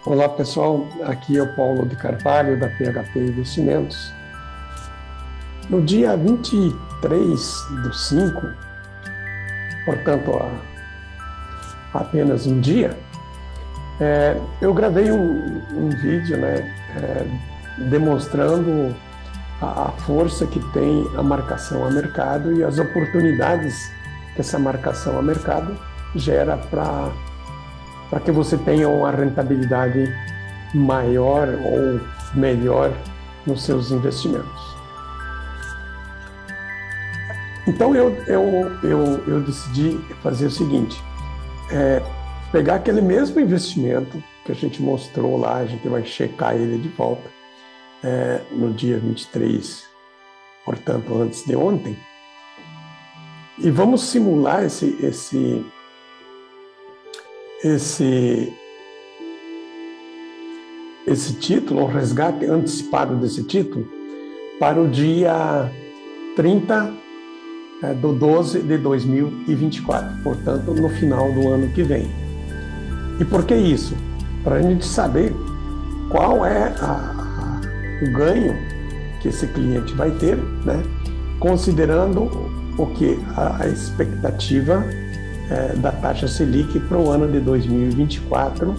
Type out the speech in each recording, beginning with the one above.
Olá pessoal, aqui é o Paulo de Carvalho da PHP Investimentos. No dia 23/5, portanto há apenas um dia, eu gravei um vídeo demonstrando a força que tem a marcação a mercado e as oportunidades que essa marcação a mercado gera para que você tenha uma rentabilidade maior ou melhor nos seus investimentos. Então eu decidi fazer o seguinte, pegar aquele mesmo investimento que a gente mostrou lá, a gente vai checar ele de volta no dia 23, portanto antes de ontem, e vamos simular esse título, o resgate antecipado desse título, para o dia 30/12/2024, portanto, no final do ano que vem. E por que isso? Para a gente saber qual é o ganho que esse cliente vai ter, considerando o que a expectativa da taxa Selic para o ano de 2024,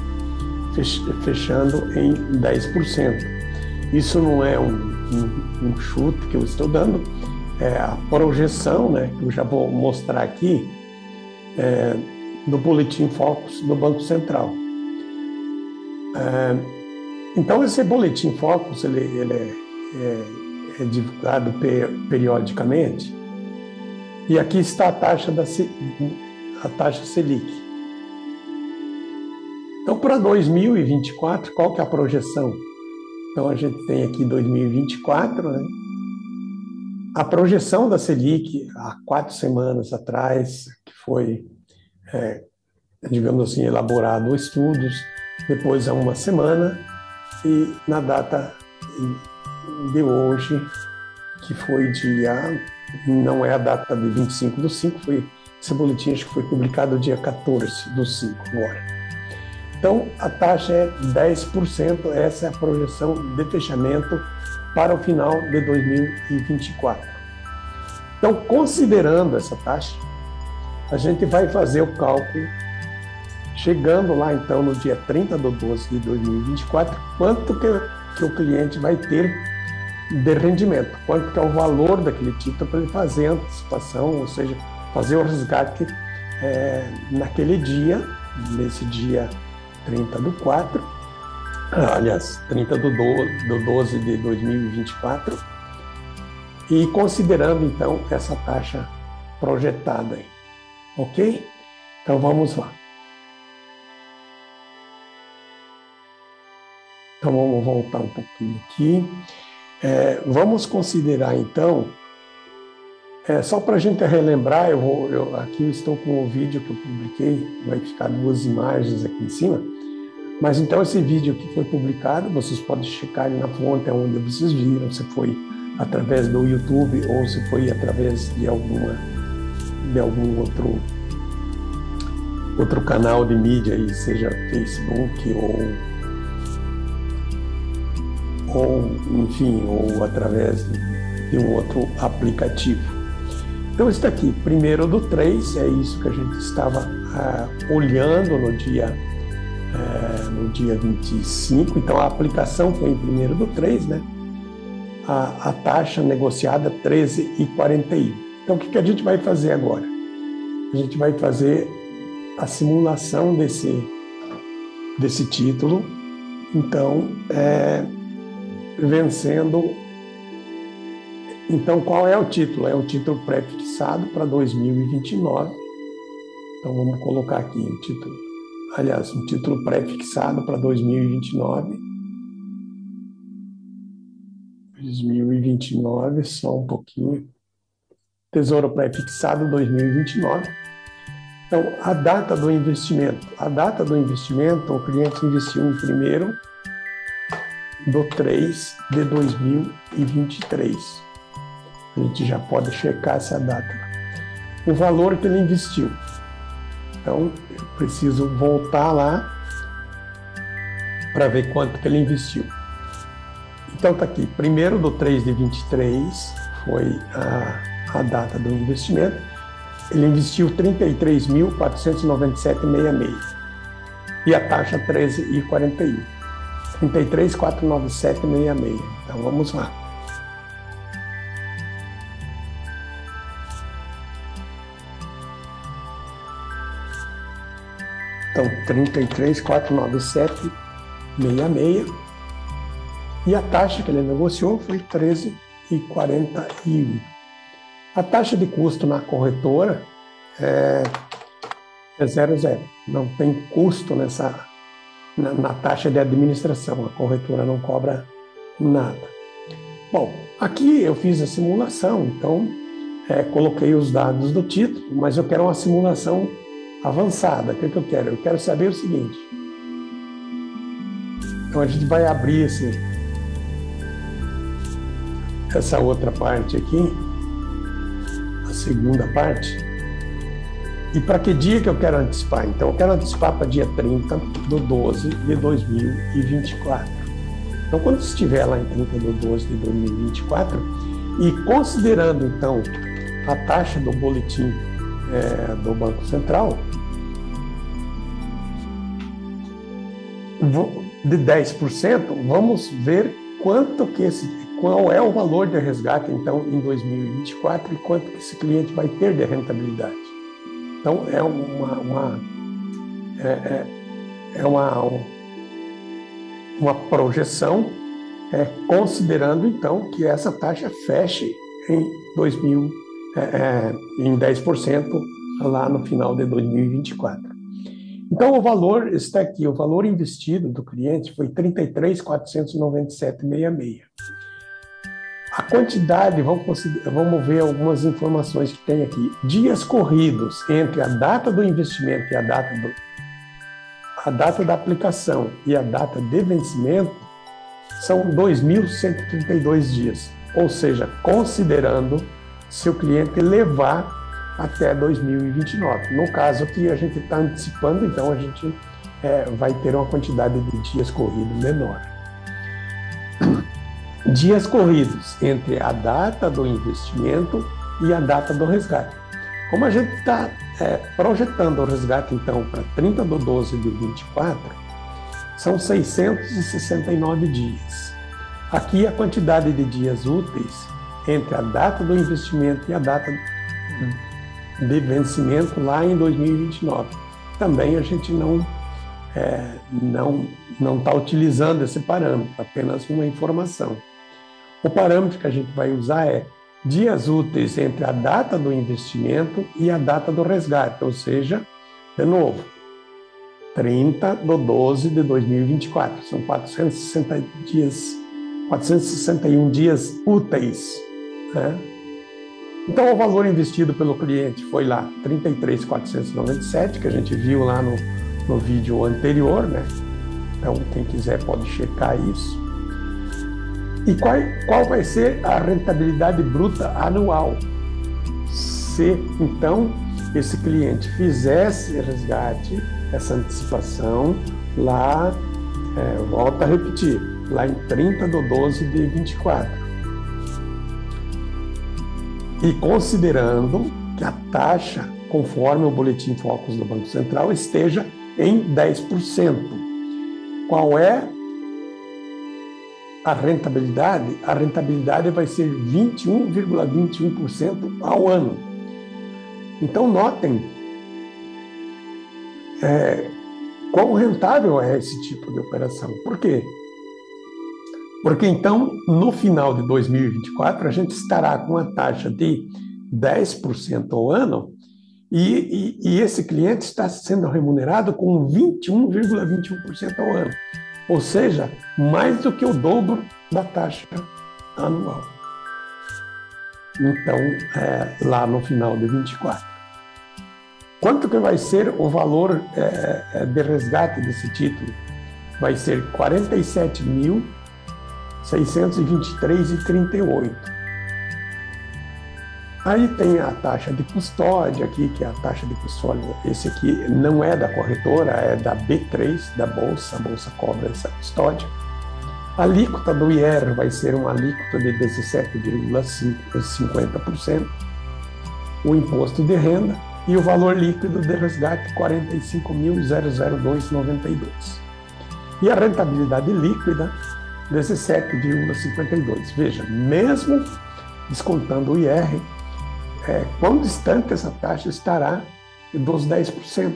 fechando em 10%. Isso não é um chute que eu estou dando, é a projeção, que eu já vou mostrar aqui, do Boletim Focus do Banco Central. Então, esse Boletim Focus ele é divulgado periodicamente, e aqui está a taxa Selic. Então, para 2024, qual que é a projeção? Então, a gente tem aqui 2024, A projeção da Selic, há 4 semanas atrás, que foi, digamos assim, elaborado estudos, depois há uma semana, e na data de hoje, que foi não é a data de 25/5, esse boletim acho que foi publicado dia 14/5 agora. Então, a taxa é 10%, essa é a projeção de fechamento para o final de 2024. Então, considerando essa taxa, a gente vai fazer o cálculo, chegando lá então no dia 30/12/2024, quanto que o cliente vai ter de rendimento, quanto que é o valor daquele título para ele fazer a antecipação, ou seja, fazer o resgate naquele dia, nesse dia 30/4, aliás, 30/12/2024, e considerando então essa taxa projetada aí, ok? Então vamos lá. Então vamos voltar um pouquinho aqui. Vamos considerar então, só para a gente relembrar, aqui eu estou com o vídeo que eu publiquei, vai ficar 2 imagens aqui em cima, mas então esse vídeo que foi publicado, vocês podem checar ali na fonte onde vocês viram, se foi através do YouTube ou se foi através de algum outro canal de mídia, aí, seja Facebook ou através de um outro aplicativo. Então, isso aqui, 1/3, é isso que a gente estava olhando no dia 25. Então, a aplicação foi em 1/3, a taxa negociada 13,41. Então, o que a gente vai fazer agora? A gente vai fazer a simulação desse título. Então, vencendo. Então, qual é o título? É o título pré-fixado para 2029. Então, vamos colocar aqui o título. Aliás, um título pré-fixado para 2029. 2029, só um pouquinho. Tesouro pré-fixado 2029. Então, a data do investimento. A data do investimento, o cliente investiu em 1/3/2023. A gente já pode checar essa data. O valor que ele investiu. Então, eu preciso voltar lá para ver quanto que ele investiu. Então está aqui, 1º/3/23 foi a data do investimento. Ele investiu 33.497,66 e a taxa 13,41. 33.497,66. Então vamos lá. Então 33.497,66 e a taxa que ele negociou foi 13,41. A taxa de custo na corretora é 0,0. Não tem custo na taxa de administração. A corretora não cobra nada. Bom, aqui eu fiz a simulação, então coloquei os dados do título, mas eu quero uma simulação avançada. O que eu quero? Eu quero saber o seguinte. Então a gente vai abrir essa outra parte aqui, a segunda parte. E para que dia que eu quero antecipar? Então eu quero antecipar para dia 30/12/2024. Então quando estiver lá em 30/12/2024 e considerando então a taxa do boletim do Banco Central de 10%, vamos ver qual é o valor de resgate então em 2024 e quanto que esse cliente vai ter de rentabilidade. Então é uma projeção considerando então que essa taxa feche em 10% lá no final de 2024. Então o valor está aqui, o valor investido do cliente foi 33.497,66. A quantidade, vamos ver algumas informações que tem aqui. Dias corridos entre a data do investimento e a data da aplicação e a data de vencimento são 2.132 dias. Ou seja, considerando se o cliente levar até 2029. No caso aqui, a gente está antecipando, então a gente vai ter uma quantidade de dias corridos menor. Dias corridos entre a data do investimento e a data do resgate. Como a gente está projetando o resgate, então, para 30/12/24, são 669 dias. Aqui a quantidade de dias úteis entre a data do investimento e a data de vencimento lá em 2029. Também a gente não está utilizando esse parâmetro, apenas uma informação. O parâmetro que a gente vai usar é dias úteis entre a data do investimento e a data do resgate, ou seja, de novo, 30/12/2024. São 461 dias úteis, né? Então, o valor investido pelo cliente foi lá 33.497, que a gente viu lá no vídeo anterior, né? Então, quem quiser pode checar isso. E qual vai ser a rentabilidade bruta anual? Se, então, esse cliente fizesse resgate, essa antecipação, lá, volta a repetir, lá em 30/12/24. E considerando que a taxa, conforme o Boletim Focus do Banco Central, esteja em 10%. Qual é a rentabilidade? A rentabilidade vai ser 21,21% ao ano. Então, notem quão rentável é esse tipo de operação. Por quê? Porque, então, no final de 2024, a gente estará com uma taxa de 10% ao ano e esse cliente está sendo remunerado com 21,21% ao ano. Ou seja, mais do que o dobro da taxa anual. Então, lá no final de 24. Quanto que vai ser o valor de resgate desse título? Vai ser R$ 47.623,38. Aí tem a taxa de custódia aqui, que é a taxa de custódia. Esse aqui não é da corretora, é da B3, da Bolsa. A Bolsa cobra essa custódia. A alíquota do IR vai ser uma alíquota de 17,50%. O imposto de renda e o valor líquido de resgate, 45.002,92. E a rentabilidade líquida, 17,52. Veja, mesmo descontando o IR, quão distante essa taxa estará dos 10%.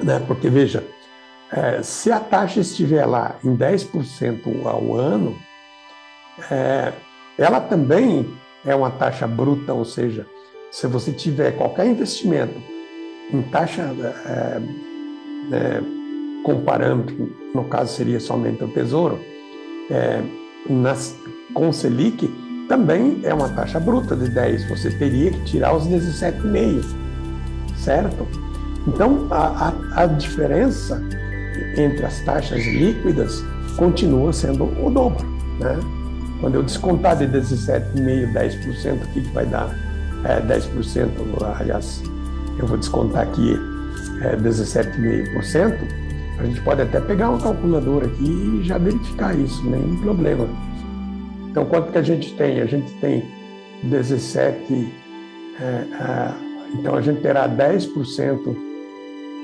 Né? Porque, veja, se a taxa estiver lá em 10% ao ano, ela também é uma taxa bruta, ou seja, se você tiver qualquer investimento em taxa comparando, no caso seria somente o Tesouro, com o Selic, também é uma taxa bruta de 10%. Você teria que tirar os 17,5%, certo? Então, a diferença entre as taxas líquidas continua sendo o dobro, né? Quando eu descontar de 17,5%, 10%, o que vai dar? 10%, aliás, eu vou descontar aqui 17,5%, a gente pode até pegar uma calculadora aqui e já verificar isso, nenhum problema. Então, quanto que a gente tem? A gente tem 17, então a gente terá 10%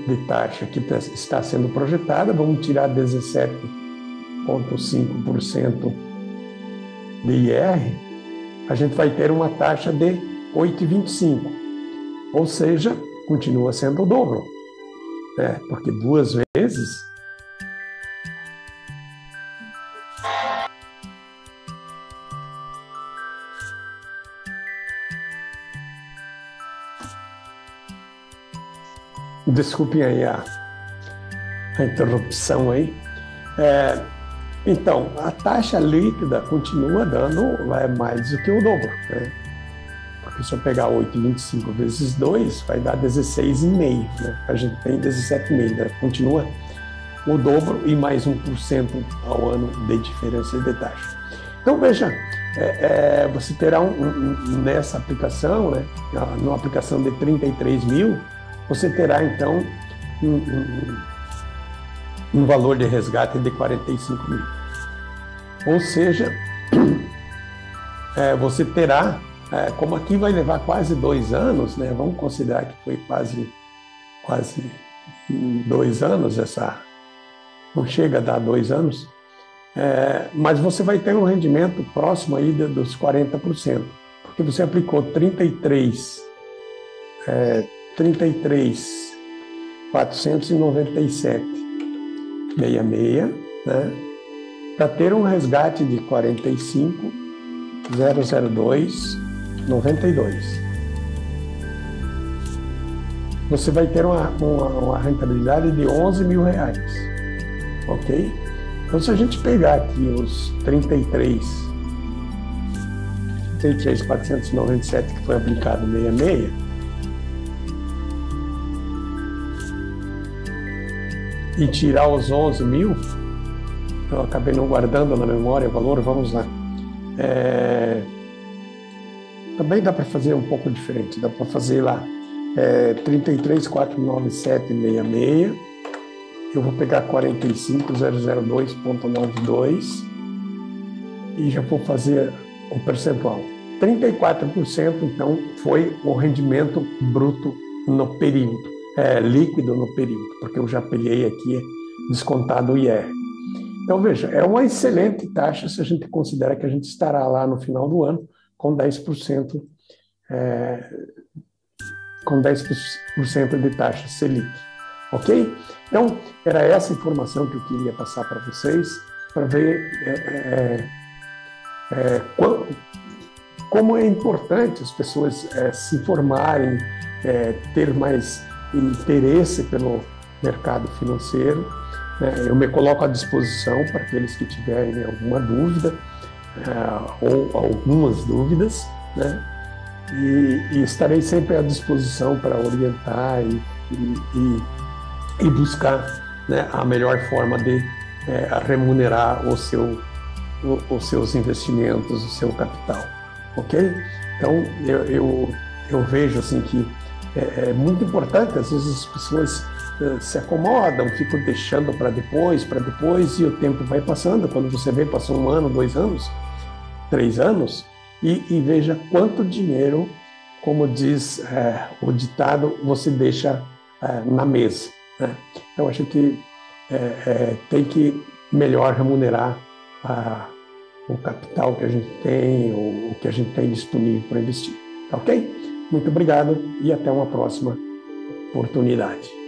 de taxa que está sendo projetada, vamos tirar 17,5% de IR, a gente vai ter uma taxa de 8,25%, ou seja, continua sendo o dobro, né? Porque duas vezes desculpem aí a interrupção aí. Então, a taxa líquida continua dando mais do que o dobro, né? Porque se eu pegar 8,25 vezes 2, vai dar 16,5, né? A gente tem 17,5, né? Continua o dobro e mais 1% ao ano de diferença de taxa. Então, veja, você terá nessa aplicação, né, numa aplicação de 33 mil, você terá, então, um valor de resgate de 45 mil. Ou seja, você terá, como aqui vai levar quase 2 anos, né, vamos considerar que foi quase 2 anos, não chega a dar 2 anos, mas você vai ter um rendimento próximo aí dos 40%, porque você aplicou 33.497,66, né, para ter um resgate de 45.002,92. Você vai ter uma rentabilidade de R$11 mil, ok? Então, se a gente pegar aqui os 33.497 que foi aplicado 66, e tirar os 11 mil, eu acabei não guardando na memória o valor, vamos lá. Também dá para fazer um pouco diferente, dá para fazer lá 33.497,66, eu vou pegar 45.002,92 e já vou fazer o percentual. 34%, então, foi o rendimento bruto no período, líquido no período, porque eu já peguei aqui descontado o IR. Então, veja, é uma excelente taxa se a gente considera que a gente estará lá no final do ano com 10%, de taxa Selic, ok? Então, era essa informação que eu queria passar para vocês, para ver como é importante as pessoas se informarem, ter mais interesse pelo mercado financeiro. Eu me coloco à disposição para aqueles que tiverem alguma dúvida ou algumas dúvidas, né? E estarei sempre à disposição para orientar e buscar, né, a melhor forma de remunerar os seus investimentos, o seu capital. ok? Então, eu vejo assim que é muito importante. Às vezes as pessoas se acomodam, ficam deixando para depois, e o tempo vai passando. Quando você vê, passou 1 ano, 2 anos, 3 anos, e veja quanto dinheiro, como diz o ditado, você deixa na mesa, né? Então, acho que tem que melhor remunerar o capital que a gente tem, ou o que a gente tem disponível para investir. Tá ok? Muito obrigado e até uma próxima oportunidade.